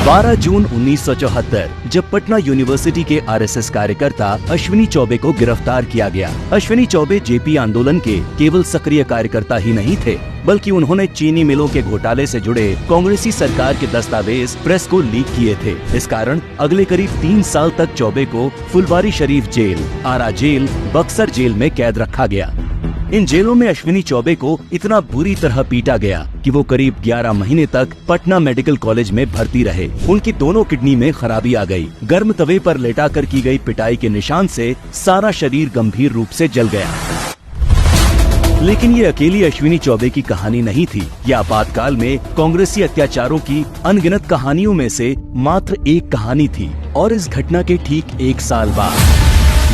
12 जून 1974 जब पटना यूनिवर्सिटी के आरएसएस कार्यकर्ता अश्विनी चौबे को गिरफ्तार किया गया। अश्विनी चौबे जेपी आंदोलन के केवल सक्रिय कार्यकर्ता ही नहीं थे, बल्कि उन्होंने चीनी मिलों के घोटाले से जुड़े कांग्रेसी सरकार के दस्तावेज प्रेस को लीक किए थे। इस कारण अगले करीब 3 साल तक चौबे को फुलवारी शरीफ जेल, आरा जेल, बक्सर जेल में कैद रखा गया। इन जेलों में अश्विनी चौबे को इतना बुरी तरह पीटा गया कि वो करीब 11 महीने तक पटना मेडिकल कॉलेज में भर्ती रहे। उनकी दोनों किडनी में खराबी आ गई। गर्म तवे पर लेटाकर की गई पिटाई के निशान से सारा शरीर गंभीर रूप से जल गया। लेकिन ये अकेली अश्विनी चौबे की कहानी नहीं थी। ये आपातकाल में कांग्रेसी अत्याचारों की अनगिनत कहानियों में से मात्र एक कहानी थी। और इस घटना के ठीक 1 साल बाद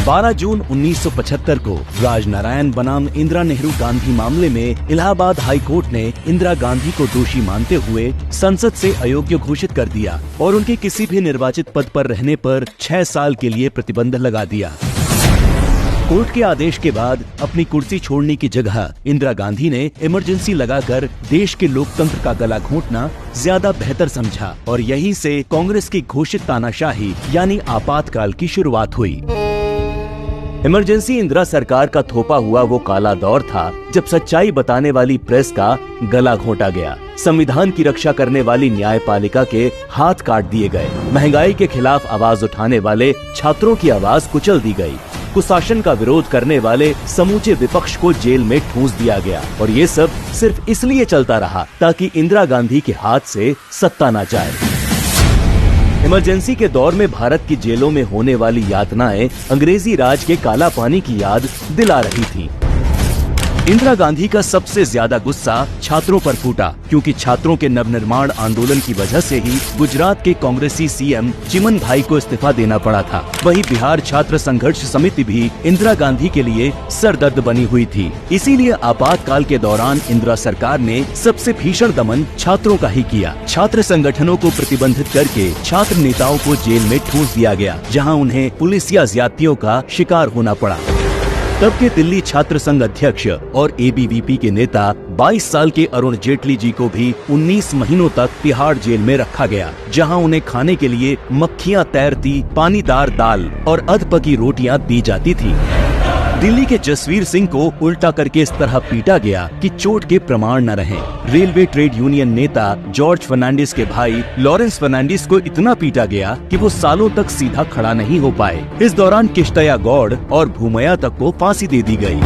12 जून 1975 को राजनारायण बनाम इंदिरा नेहरू गांधी मामले में इलाहाबाद हाई कोर्ट ने इंदिरा गांधी को दोषी मानते हुए संसद से अयोग्य घोषित कर दिया और उनके किसी भी निर्वाचित पद पर रहने पर 6 साल के लिए प्रतिबंध लगा दिया। कोर्ट के आदेश के बाद अपनी कुर्सी छोड़ने की जगह इंदिरा गांधी ने इमरजेंसी लगाकर देश के लोकतंत्र का गला घोंटना ज्यादा बेहतर समझा और यहीं से कांग्रेस की घोषित तानाशाही यानी आपातकाल की शुरुआत हुई। इमरजेंसी इंदिरा सरकार का थोपा हुआ वो काला दौर था जब सच्चाई बताने वाली प्रेस का गला घोंटा गया, संविधान की रक्षा करने वाली न्यायपालिका के हाथ काट दिए गए, महंगाई के खिलाफ आवाज उठाने वाले छात्रों की आवाज कुचल दी गई, कुशासन का विरोध करने वाले समूचे विपक्ष को जेल में ठूंस दिया गया। और ये सब सिर्फ इसलिए चलता रहा ताकि इंदिरा गांधी के हाथ से सत्ता न जाए। इमरजेंसी के दौर में भारत की जेलों में होने वाली यातनाएं अंग्रेजी राज के काला पानी की याद दिला रही थी। इंदिरा गांधी का सबसे ज्यादा गुस्सा छात्रों पर फूटा, क्योंकि छात्रों के नवनिर्माण आंदोलन की वजह से ही गुजरात के कांग्रेसी सीएम चिमन भाई को इस्तीफा देना पड़ा था। वहीं बिहार छात्र संघर्ष समिति भी इंदिरा गांधी के लिए सरदर्द बनी हुई थी। इसीलिए आपातकाल के दौरान इंदिरा सरकार ने सबसे भीषण दमन छात्रों का ही किया। छात्र संगठनों को प्रतिबंधित करके छात्र नेताओं को जेल में ठूंस दिया गया, जहाँ उन्हें पुलिस या ज्यादतियों का शिकार होना पड़ा। तब के दिल्ली छात्र संघ अध्यक्ष और एबीवीपी के नेता 22 साल के अरुण जेटली जी को भी 19 महीनों तक तिहाड़ जेल में रखा गया, जहां उन्हें खाने के लिए मक्खियां तैरती पानीदार दाल और अधपकी रोटियां दी जाती थी। दिल्ली के जसवीर सिंह को उल्टा करके इस तरह पीटा गया कि चोट के प्रमाण न रहे। रेलवे ट्रेड यूनियन नेता जॉर्ज फर्नांडिस के भाई लॉरेंस फर्नांडिस को इतना पीटा गया कि वो सालों तक सीधा खड़ा नहीं हो पाए। इस दौरान किश्तया गौड़ और भूमया तक को फांसी दे दी गई।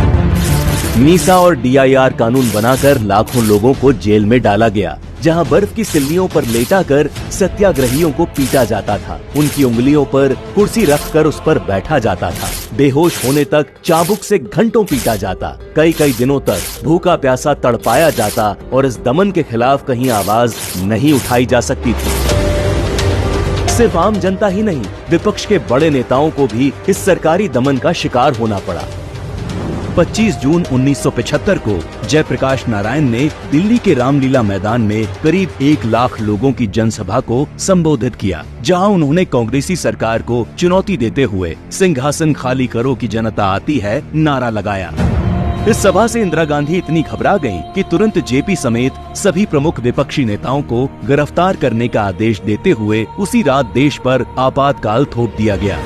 मीसा और डीआईआर कानून बनाकर लाखों लोगों को जेल में डाला गया, जहां बर्फ की सिल्लियों पर लेटाकर सत्याग्रहियों को पीटा जाता था। उनकी उंगलियों पर कुर्सी रखकर उस पर बैठा जाता था। बेहोश होने तक चाबुक से घंटों पीटा जाता। कई दिनों तक भूखा प्यासा तड़पाया जाता और इस दमन के खिलाफ कहीं आवाज नहीं उठाई जा सकती थी। सिर्फ आम जनता ही नहीं, विपक्ष के बड़े नेताओं को भी इस सरकारी दमन का शिकार होना पड़ा। 25 जून 1975 को जयप्रकाश नारायण ने दिल्ली के रामलीला मैदान में करीब 1 लाख लोगों की जनसभा को संबोधित किया, जहां उन्होंने कांग्रेसी सरकार को चुनौती देते हुए सिंहासन खाली करो की जनता आती है नारा लगाया। इस सभा से इंदिरा गांधी इतनी घबरा गईं कि तुरंत जेपी समेत सभी प्रमुख विपक्षी नेताओं को गिरफ्तार करने का आदेश देते हुए उसी रात देश पर आपातकाल थोप दिया गया।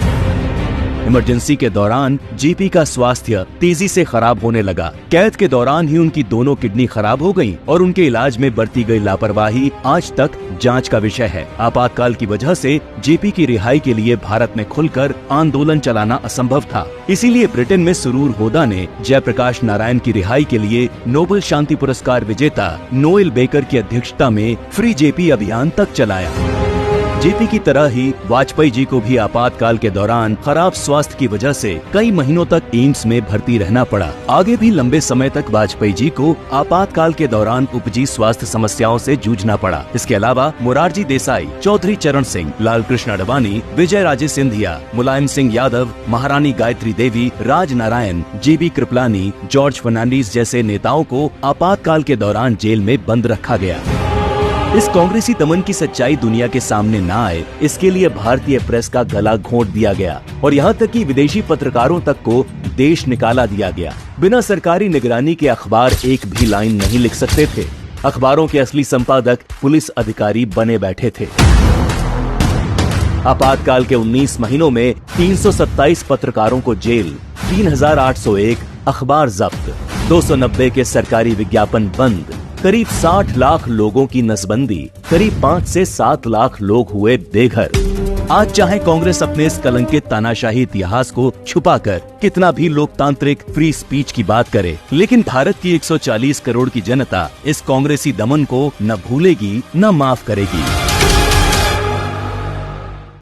इमरजेंसी के दौरान जेपी का स्वास्थ्य तेजी से खराब होने लगा। कैद के दौरान ही उनकी दोनों किडनी खराब हो गईं और उनके इलाज में बरती गई लापरवाही आज तक जांच का विषय है। आपातकाल की वजह से जेपी की रिहाई के लिए भारत में खुलकर आंदोलन चलाना असंभव था। इसीलिए ब्रिटेन में सुरूर होदा ने जयप्रकाश नारायण की रिहाई के लिए नोबेल शांति पुरस्कार विजेता नोएल बेकर की अध्यक्षता में फ्री जेपी अभियान तक चलाया। जेपी की तरह ही वाजपेयी जी को भी आपातकाल के दौरान खराब स्वास्थ्य की वजह से कई महीनों तक एम्स में भर्ती रहना पड़ा। आगे भी लंबे समय तक वाजपेयी जी को आपातकाल के दौरान उपजी स्वास्थ्य समस्याओं से जूझना पड़ा। इसके अलावा मोरारजी देसाई, चौधरी चरण सिंह, लाल कृष्ण अडवाणी, विजय राजे सिंधिया, मुलायम सिंह यादव, महारानी गायत्री देवी, राज नारायण, जीबी कृपलानी, जॉर्ज फर्नांडिस जैसे नेताओं को आपातकाल के दौरान जेल में बंद रखा गया। इस कांग्रेसी दमन की सच्चाई दुनिया के सामने न आए, इसके लिए भारतीय प्रेस का गला घोंट दिया गया और यहाँ तक कि विदेशी पत्रकारों तक को देश निकाला दिया गया। बिना सरकारी निगरानी के अखबार एक भी लाइन नहीं लिख सकते थे। अखबारों के असली संपादक पुलिस अधिकारी बने बैठे थे। आपातकाल के 19 महीनों में 327 पत्रकारों को जेल, 3801 अखबार जब्त, 290 के सरकारी विज्ञापन बंद, करीब 60 लाख लोगों की नसबंदी, करीब 5 से 7 लाख लोग हुए बेघर। आज चाहे कांग्रेस अपने इस कलंकित तानाशाही इतिहास को छुपाकर कितना भी लोकतांत्रिक फ्री स्पीच की बात करे, लेकिन भारत की 140 करोड़ की जनता इस कांग्रेसी दमन को न भूलेगी न माफ करेगी।